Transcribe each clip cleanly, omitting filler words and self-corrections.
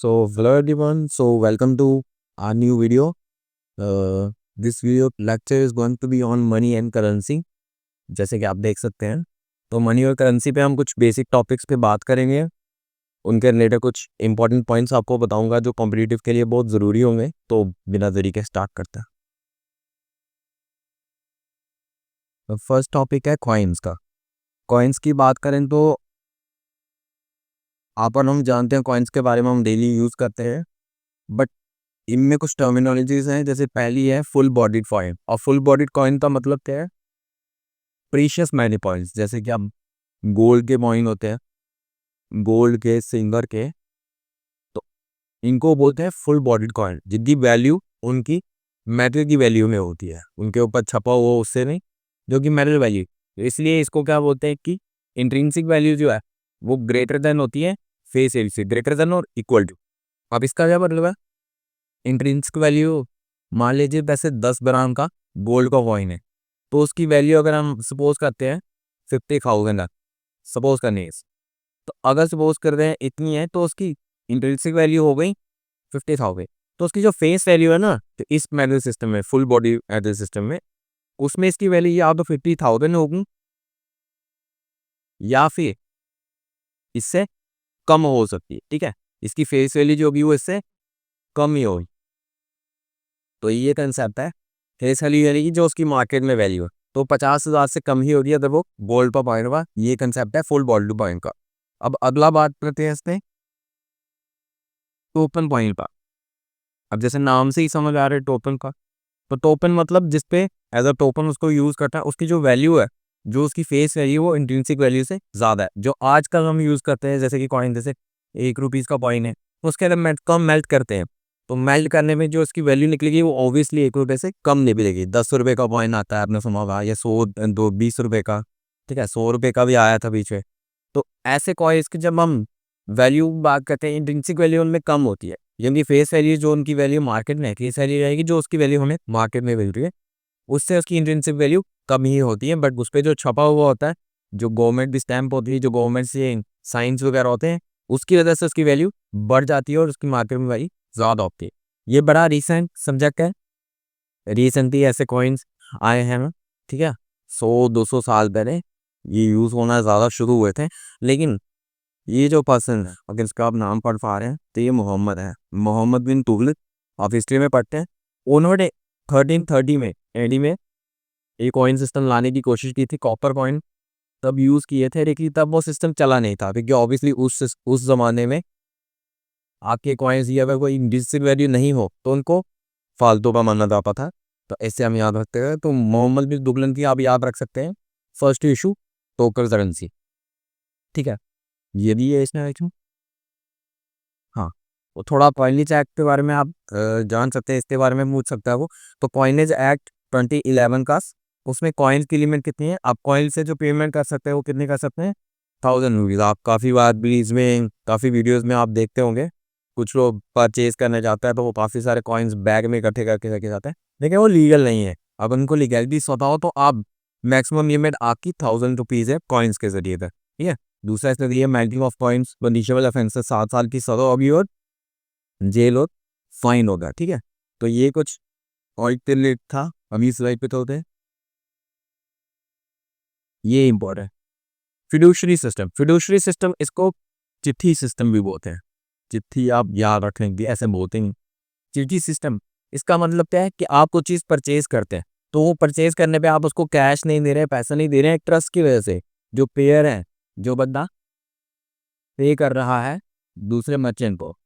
Hello everyone. Welcome to our new video. This video lecture is going to be on money and currency. जैसे कि आप देख सकते हैं, तो मनी और करेंसी पे हम कुछ बेसिक टॉपिक्स पे बात करेंगे। उनके रिलेटेड कुछ इंपॉर्टेंट पॉइंट्स आपको बताऊंगा जो कॉम्पिटिटिव के लिए बहुत ज़रूरी होंगे। तो बिना देरी के स्टार्ट करते हैं। फर्स्ट टॉपिक है कॉइन्स का। कॉइन्स की बात करें तो हम जानते हैं कॉइन्स के बारे में, हम डेली यूज़ करते हैं। बट इनमें कुछ टर्मिनोलॉजीज हैं। जैसे पहली है फुल बॉडीड कॉइन। और फुल बॉडीड कॉइन का मतलब क्या है? प्रीशियस मेटल कॉइन्स, जैसे कि अब गोल्ड के कॉइन होते हैं, गोल्ड के, सिल्वर के, तो इनको बोलते हैं फुल बॉडीड कॉइन, जिनकी वैल्यू उनकी मेटल की वैल्यू में होती है, उनके ऊपर छपा हुआ उससे नहीं, जो कि मेटल वैल्यू। इसलिए इसको क्या बोलते हैं कि इंट्रिंसिक वैल्यू जो है वो ग्रेटर देन होती है फेस वैल्यू से, ग्रेटर देन और इक्वल टू। अब इसका क्या मतलब है? इंट्रिंसिक वैल्यू, मान लीजिए वैसे 10 ग्राम का गोल्ड का कॉइन है, तो उसकी वैल्यू अगर हम सपोज करते हैं 50,000 है, सपोज करने है, तो अगर सपोज कर रहे हैं इतनी है, तो उसकी इंट्रिंसिक वैल्यू हो गई 50,000। तो उसकी जो फेस वैल्यू है ना, तो इस मेटल सिस्टम में, फुल बॉडी मेटल सिस्टम में, उसमें इसकी वैल्यू या तो 50,000 होगी या फिर इससे कम हो सकती है। ठीक है, इसकी फेस वैल्यू जो होगी वो इससे कम ही होगी। तो ये कंसेप्ट है फेस वैल्यू, यानी कि जो उसकी मार्केट में वैल्यू है, तो 50,000 से कम ही होगी अगर वो गोल्ड पर पॉइंट हुआ। ये कंसेप्ट है फुल गोल्ड पॉइंट का। अब अगला बात करते हैं इसमें टोकन पॉइंट का। अब जैसे नाम से ही समझ आ रहा है टोकन का, तो टोकन मतलब जिसपे एज अ टोकन उसको यूज करता है, उसकी जो वैल्यू है, जो उसकी फेस वैल्यू वो इंट्रिंसिक वैल्यू से ज्यादा है। जो आजकल हम यूज करते हैं, जैसे कि कॉइन, जैसे 1 रुपीज का कॉइन है, उसके अंदर कम मेल्ट करते हैं, तो मेल्ट करने में जो उसकी वैल्यू निकलेगी वो ऑब्वियसली 1 रुपये से कम निकलेगी। 10 रुपये का कॉइन आता है, आपने सुना होगा, या 100, 20 रुपये का, ठीक है, 100 रुपये का भी आया था बीच में। तो ऐसे कॉइन्स की जब हम वैल्यू बात करते हैं, इंट्रिंसिक वैल्यू उनमें कम होती है, यानी फेस वैल्यू जो उनकी वैल्यू मार्केट में है, फेस वैल्यू रहेगी जो उसकी वैल्यू हमें मार्केट में मिल रही है, उससे उसकी इंट्रिंसिक वैल्यू कम ही होती है। बट उस पर जो छपा हुआ होता है, जो गवर्नमेंट की स्टैंप होती है, जो गवर्नमेंट से साइंस वगैरह होते हैं, उसकी वजह से उसकी वैल्यू बढ़ जाती है और उसकी मार्केट में वैल्यू ज़्यादा होती है। ये बड़ा रिसेंट सब्जेक्ट है। रिसेंटली ऐसे कॉइन्स आए हैं ना, ठीक है, 100-200 साल पहले ये यूज़ होना ज़्यादा शुरू हुए थे। लेकिन ये जो पर्सन है, अगर इसका आप नाम पढ़ पा रहे हैं, तो ये मोहम्मद है, मोहम्मद बिन तुगलक। आप हिस्ट्री में पढ़ते हैं, उन्होंने 1330 में, एडी में, एक कॉइन सिस्टम लाने की कोशिश की थी। कॉपर कॉइन तब यूज़ किए थे, लेकिन तब वो सिस्टम चला नहीं था, क्योंकि ऑब्वियसली उस ज़माने में आपके कॉइन्स की अगर कोई डिजिटल वैल्यू नहीं हो तो उनको फालतू का माना जाता था। तो ऐसे हम याद रखते हैं। तो मोहम्मद बिन तुगलक की आप याद रख सकते हैं फर्स्ट इशू टोकन करेंसी। ठीक है, ये भी है इसमें इशू। हाँ, वो थोड़ा कॉइनेज एक्ट के बारे में आप जान सकते हैं, इसके बारे में पूछ सकता है वो। तो कॉइनेज एक्ट 2011 का, उसमें कॉइन्स की लिमिट कितनी है? आप कॉइन से जो पेमेंट कर सकते हैं वो कितनी कर सकते हैं? 1000 रुपीज़। आप काफ़ी बार भी इसमें, काफ़ी वीडियोस में आप देखते होंगे, कुछ लोग परचेज करने जाते हैं तो वो काफ़ी सारे कॉइन्स बैग में इकट्ठे करके लेके जाते हैं, लेकिन वो लीगल नहीं है। अब उनको लीगैलिटी बताओ तो आप, मैक्सिमम लिमिट आपकी 1000 रुपीज़ है कॉइन्स के जरिए तक। ठीक है, दूसरा इसमें दिया melting of coins punishable offence, 7 साल की सजा होगी और जेल और फाइन होगा। ठीक है, तो ये कुछ और लेट था। अभी स्लाइड पे तो होते हैं, ये important fiduciary system. Fiduciary system, इसको चिट्ठी सिस्टम भी बोलते हैं। चिट्ठी आप याद रखेंगे, ऐसे बोलते हैं चिट्ठी सिस्टम। इसका मतलब क्या है कि आप कोई चीज़ परचेज करते हैं, तो वो परचेज करने पे आप उसको कैश नहीं दे रहे हैं, पैसा नहीं दे रहे हैं, ट्रस्ट की वजह से जो पेयर है, जो बंदा पे कर रहा है दूसरे मर्चेंट को,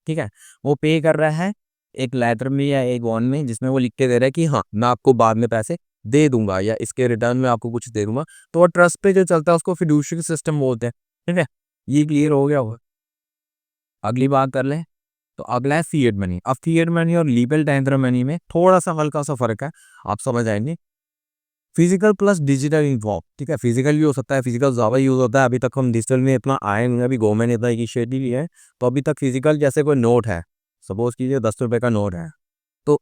ठीक है, वो पे कर रहा है एक लेटर में या एक बॉन्ड में, जिसमें वो लिख के दे रहा है कि हाँ मैं आपको बाद में पैसे दे दूंगा या इसके रिटर्न में आपको कुछ दे दूंगा। तो वो ट्रस्ट पे जो चलता है उसको फिड्यूशियरी सिस्टम बोलते हैं। ठीक है, ये क्लियर हो गया होगा। अगली बात कर लें, तो अगला है फिएट मनी। अब फिएट मनी और लीगल टेंडर मनी में थोड़ा सा हल्का सा फर्क है, आप समझ आएंगे। Physical plus digital involve. ठीक है, फिजिकल भी हो सकता है, फिजिकल ज़्यादा यूज़ होता है। अभी तक हम डिजिटल में इतना आए नहीं, अभी गवर्नमेंट ने इतना इनिशिएटिव लिया है, तो अभी तक फिजिकल, जैसे कोई नोट है, सपोज कीजिए 10 रुपये का नोट है, तो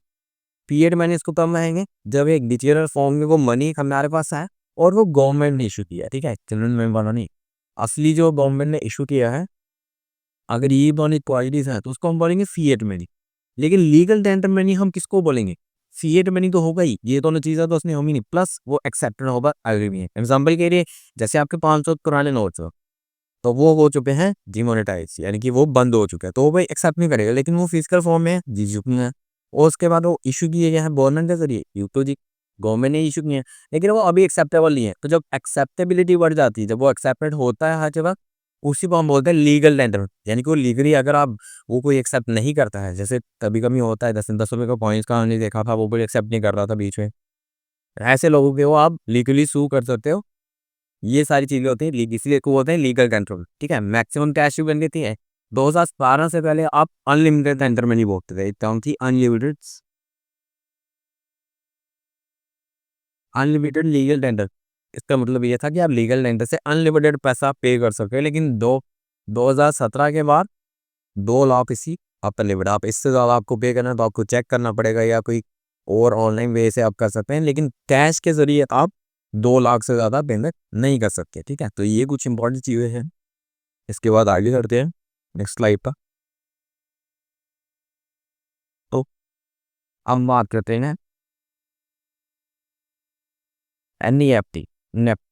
फिएट मनी इसको तब कहेंगे जब एक डिजिटल फॉर्म में वो मनी हमारे पास है और वो गवर्नमेंट ने इशू किया है। ठीक है, चिल्ड्रन में वाला नहीं, असली जो गवर्नमेंट ने इशू किया है अगर ये दोनों क्वालिटीज हैं तो उसको हम बोलेंगे फिएट मनी। लेकिन लीगल टेंडर मनी हम किसको बोलेंगे? फिएट मनी तो होगा ही, ये दोनों चीजें तो उसने होगी नहीं, प्लस वो एक्सेप्टेड होगा अग्री में। एग्जाम्पल के लिए जैसे आपके 500 पुराने नोट्स हो, तो वो हो चुके हैं डिमोनेटाइज, यानी कि वो बंद हो चुके हैं, तो वो भाई एक्सेप्ट नहीं करेगा, लेकिन वो फिजिकल फॉर्म में जी चुके हैं। और उसके बाद वो इशू किए गए हैं गवर्नमेंट के जरिए, यू तो जी गवर्नमेंट ने इशू किए हैं, लेकिन वो अभी एक्सेप्टेबल नहीं है। तो जब एक्सेप्टेबिलिटी बढ़ जाती है, जब वो एक्सेप्टेड होता है हर जगह, उसी को हम बोलते हैं लीगल टेंडर। यानी कि वो लीगली अगर आप वो कोई एक्सेप्ट नहीं करता है, जैसे कभी कभी होता है 10 10 रुपए का कॉइन्स का हमने देखा था, वो कोई एक्सेप्ट नहीं कर रहा था बीच में, ऐसे लोगों के वो आप लीगली सू कर सकते हो। ये सारी चीजें होती हैं इसलिए को बोलते हैं लीगल कंट्रोल। ठीक है, मैक्सिमम कैश बन देती है। 2017 से पहले आप अनलिमिटेड टेंडर में नहीं बोलते थे, टर्म थी अनलिमिटेड, अनलिमिटेड लीगल टेंडर। इसका मतलब ये था कि आप लीगल टेंडर से अनलिमिटेड पैसा पे कर सकते हैं, लेकिन 2017 के बाद 2 लाख इसी आपका लिमिट। आप इससे ज़्यादा आपको पे करना है तो आपको चेक करना पड़ेगा, या कोई और ऑनलाइन वे से आप कर सकते हैं, लेकिन कैश के जरिए आप 2 लाख से ज़्यादा पेमेंट नहीं कर सकते। ठीक है, तो ये कुछ इंपॉर्टेंट चीज़ें हैं। इसके बाद आगे करते हैं नेक्स्ट स्लाइड पर। तो हम बात करते हैं NEFT,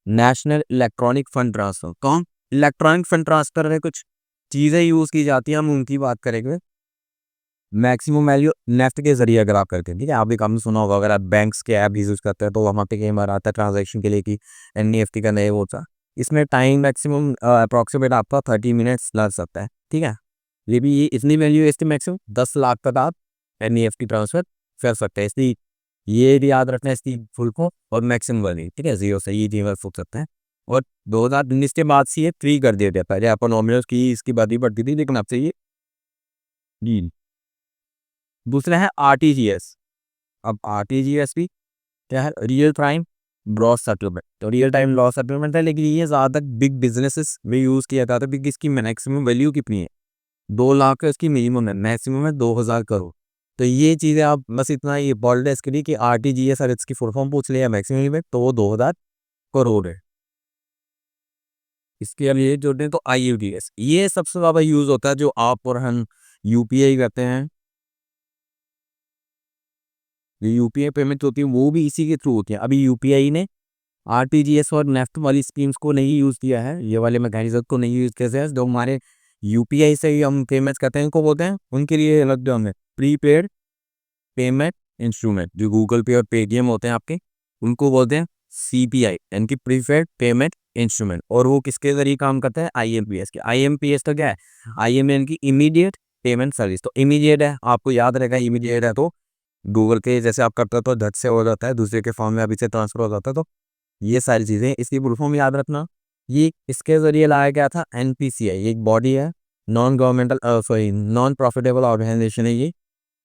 national electronic fund transfer. कौन इलेक्ट्रॉनिक फंड ट्रांसफर में कुछ चीज़ें यूज़ की जाती हैं, हम उनकी बात करेंगे। मैक्सिमम वैल्यू नेफ्ट के जरिए अगर आप करते हैं, ठीक है, आप भी काफ़ी सुना होगा, अगर आप बैंक्स के ऐप यूज़ करते हैं तो वहाँ पे कई बार आता है ट्रांजेक्शन के लिए कि NEFT का नहीं होता। इसमें टाइम मैक्सिमम अप्रॉक्सीमेट आपका 30 मिनट्स लग सकता है। ठीक है, ये भी ये इतनी वैल्यू इसकी मैक्सिमम 10 लाख तक आप NEFT ट्रांसफर कर सकते हैं। इसलिए ये भी याद रखना है, इसकी फुल फॉर्म और मैक्सिमम वैल्यू। ठीक है, जीरो से ये जीरो फुल सकते हैं। और 2019 के बाद से ये फ्री कर दिया गया। पहले आपको नॉमिनल की इसकी बात बढ़ती थी, लेकिन आपसे ये जी। दूसरा है RTGS। अब RTGS भी क्या है? Real time gross settlement. तो रियल टाइम ग्रॉस सेटलमेंट है, लेकिन ये ज़्यादातर बिग बिजनेसेस में यूज़ किया जाता है, क्योंकि इसकी मैक्सिमम वैल्यू कितनी है? 2 लाख का इसकी मिनिमम है, मैक्सिमम है 2000 करोड़। तो ये चीज़ें आप बस इतना ये बोल्ड है इसके लिए कि RTGS अगर इसकी फुल फॉर्म पूछ लिया मैक्सिमम लिमिट, तो वो 2000 करोड़ है। इसके लिए जोड़ते हैं तो IUDS, ये सबसे ज़्यादा यूज़ होता है, जो आप और हम UPI करते हैं। जो UPI पेमेंट होती है वो भी इसी के थ्रू होती है। अभी UPI ने RTGS और नेफ्ट वाली स्कीम्स को नहीं यूज़ किया है, ये वाले मैकेनिज्म को नहीं यूज़ किया है। जो हमारे UPI से ही हम पेमेंट्स करते हैं, इनको बोलते हैं, उनके लिए अलग टर्म है प्रीपेड पेमेंट इंस्ट्रूमेंट। जो गूगल पे और पेटीएम होते हैं आपके, उनको बोलते हैं CPI, यानी कि प्रीपेड पेमेंट इंस्ट्रूमेंट। और वो किसके जरिए काम करता है? IMPS के। IMPS तो क्या है? IM यानी कि इमीडिएट पेमेंट सर्विस। तो इमीडिएट है, आपको याद रहेगा, इमीडिएट है तो गूगल पे जैसे आप करते हो तो झट से हो जाता है, दूसरे के फॉर्म में अभी से ट्रांसफर हो जाता है। तो ये सारी चीज़ें इसकी फुल फॉर्म याद रखना। ये इसके ज़रिए लाया गया था NPCI, ये एक बॉडी है, non governmental sorry non profitable organisation है ये।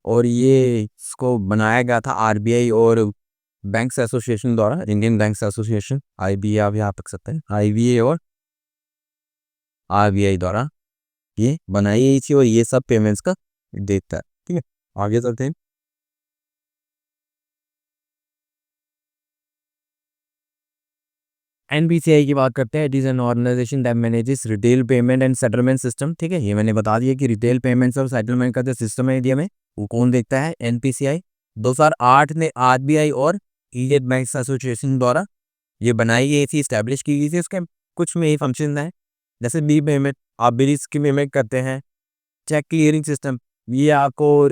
और ये इसको बनाया गया था RBI और बैंक्स एसोसिएशन द्वारा, इंडियन बैंक्स एसोसिएशन, IBA आप यहाँ तक सकते हैं, IBA और RBI द्वारा ये बनाई गई थी, और ये सब पेमेंट्स का देखता है। ठीक है, आगे चलते हैं। NPCI की बात करते हैं। It is an organisation that manages retail payment and settlement system. ठीक है, ये मैंने बता दिया कि रिटेल पेमेंट्स और सेटलमेंट का जो सिस्टम है इंडिया में, वो कौन देखता है? NPCI। 2008 में RBI और इंडियन बैंक्स एसोसिएशन द्वारा ये बनाई गई थी, स्टैब्लिश की गई थी। उसके कुछ में ही फंक्शन है, जैसे बी पेमेंट, आप बिल्स की पेमेंट करते हैं। चेक क्लियरिंग सिस्टम, ये आपको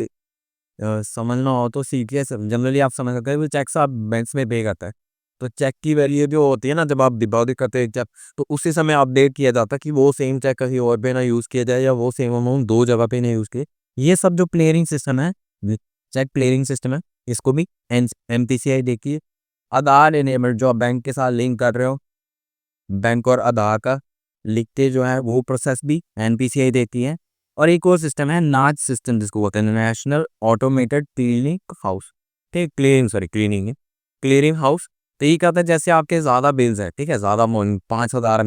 समझना हो तो CTS जनरली आप समझ सकते हैं, वो चेक से आप बैंक में पे करता है। तो चेक की वैल्यू जो होती है ना, जब आप डिपॉजिट करते हैं चेक, तो उसी समय अपडेट किया जाता है कि वो सेम चेक कहीं और पे ना यूज़ किया जाए, या वो सेम अमाउंट दो जगह पे ना यूज़ किए। ये सब जो क्लियरिंग सिस्टम है, चेक क्लियरिंग सिस्टम है, इसको भी NPCI देखिए। आधार एनेबल्ड, जो आप बैंक के साथ लिंक कर रहे हो, बैंक और आधार का लिखते जो है वो प्रोसेस भी NPCI देती है। और एक और सिस्टम है नाच सिस्टम, जिसको बोलते हैं नेशनल ऑटोमेटेड क्लीनिंग हाउस। ठीक, cleaning sorry cleaning clearing house. तो ये कहता है जैसे आपके ज़्यादा बिल्स है, ठीक है, ज़्यादा 5,000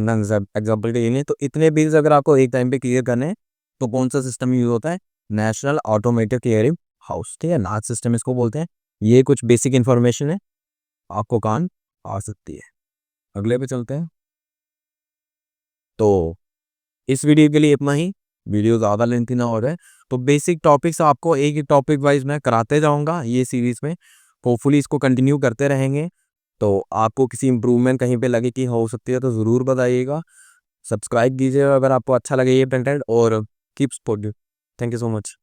एग्जाम्पल के लिए, तो इतने बिल्स अगर आपको एक टाइम पे क्लियर करने हैं, तो कौन सा सिस्टम यूज होता है? National automated clearing house. ठीक है, नाच सिस्टम इसको बोलते हैं। ये कुछ बेसिक इंफॉर्मेशन है, आपको कान आ सकती है। अगले पे चलते हैं। तो इस वीडियो के लिए इतना ही। वीडियो ज़्यादा लेंथी ना हो जाए। तो बेसिक टॉपिक्स आपको एक ही टॉपिक वाइज मैं कराते जाऊँगा ये सीरीज़ में, होपफुली इसको कंटिन्यू करते रहेंगे। तो आपको किसी इम्प्रूवमेंट कहीं पे लगे कि हो सकती है तो ज़रूर बताइएगा। सब्सक्राइब कीजिएगा अगर आपको अच्छा लगे ये कंटेंट, और keep supporting. Thank you so much.